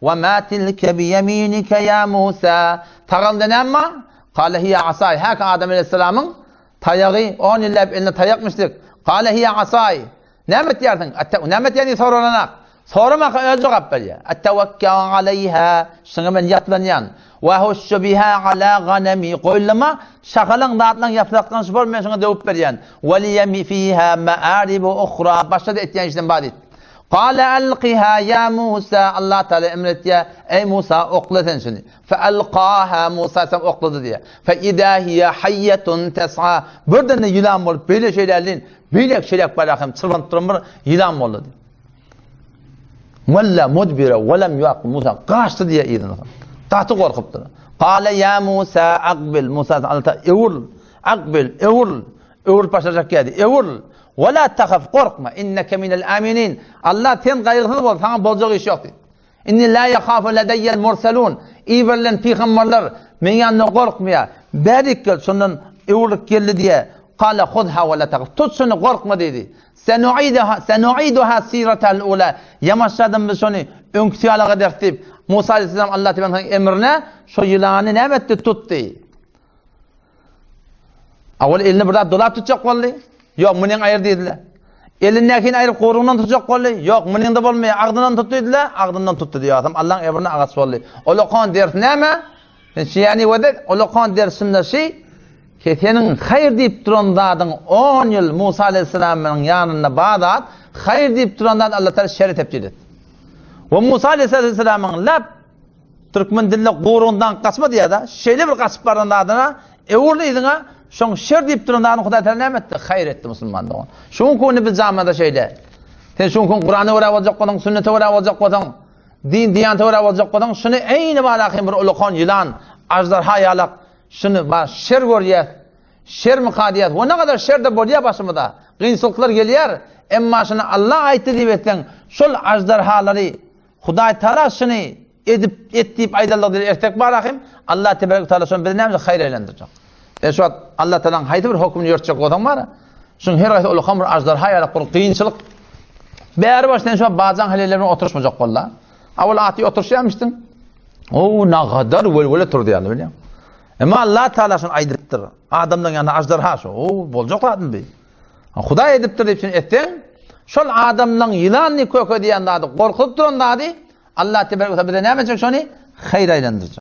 وَمَا تِلْكَ بِيَمِينِكَ يَا مُوسَى Tağımda ne ama? Kale hiye asay. Haka Adem Aleyhisselam'ın tayağı 10 yıl eline tayakmıştık. Kale hiye asay. Nemet yerdin? Nemet yani sorulanak. Sormak özü kabbeliye. Ettevekkâ aleyha. Şunu ben yatlanyan. Ve huşşu biha ala ganemi. Koyulama şakalan dağıtlan yapraktan spor ben şuna devup veriyen. Ve liyemi fiha me'aribu ukhra. Başladı etyen işten badit. Kale alqiha ya Musa. Allah Teala emretti ya. Ey Musa okladın şunu. Fe alqaha Musa sen okladı diye. Fe idâ hiye hayyetun tes'a. Buradan da yılan olup böyle şeylerlerin bilek şeyler bırakım çırpınıp durumur yılan oldu. Valla mudbira ve lem yuaqim Musa kaçtı diye idin. Kaçtı korkuptu. Kale ya Musa akbil. Musa Allah'a evul. Akbil evul. Evul başlayacak geldi. Evul. Ve la takhaf korkma. İnneke minel aminin. Allah ten gayrısını bol. Sana bolacak iş yok. İnni la yakhafu ledeyyel murselun. İyi verilen peygamberler men yanına korkmaya. Berik gel sondan evuluk geldi diye. Kale khudha ve la takhaf. Tut şunu korkma dedi. Senu'iduha siretel ula. Yamaşladım biz onu önkütüyalığa dertip. Musa Aleyhisselam Allah Teala'nın emrine şu yılanı ne etti tuttu. Avval elini burada dolap tutacak vallahi. Yok mının ayır dediler. Elindekini ayırıp kuyruğundan tutacak vallahi. Yok mının da olmuyor. Ağzından tuttuydular. Ağzından tuttu diyor adam. Allah'ın emrine ağası vallahi. Olukan ders ne mi? Yani vedet olukan dersinde şey ki senin hayır deyip durandadın 10 yıl Musa Aleyhisselam'ın yanında Bağdat hayır deyip durandadın Allah Teala şer'i tepkil etti. Ve Musa Aleyhisselam'ın lab Türkmen dilinde kuyruğundan kasma diye da şeyle bir kasıp barında adına evurluyduna şun şer deyip durandadın Huda Teala ne etti? Hayır etti Müslüman da onu. Şun konu bir zamanda şeyle sen şun konu Kur'an'ı öğren olacak kodun, sünneti öğren olacak kodun, din diyaneti öğren olacak kodun, şunu eyni balakın bir ulukan yılan, ajdarha yalak şunu bana şer görüyor, şer mukadiyat. O ne kadar şer de boluyor başımda. Kıyınçılıklar geliyor. Emma şunu Allah ayeti diyetten. Şol ajdarhaları Huday Teala şunu edip aydallık ertek barakım. Allah Teala şunu bize neyimize hayır eğlendirecek. Şu an Allah Teala'nın haydi bir hükmünü yörtecek olan var. Şunu her ayet olukan bir ajdarha yalak bir kıyınçılık. Beğer başlayan şu an bazen halillerine oturuşmayacak valla. Avval ati oturuşayamıştın. O ne kadar böyle turdu yani biliyor musun? Ama Allah Teala şunu aydıptır. Adamdan yanında ajdarha şu. O bolacakladın bir. Huda ediptir deyip şunu ettin. Şol adamdan yılanını kökö diyen dadı. Korkup duran dadı. Allah Teala bize ne yapacak şunu? Hayır aylandırecek.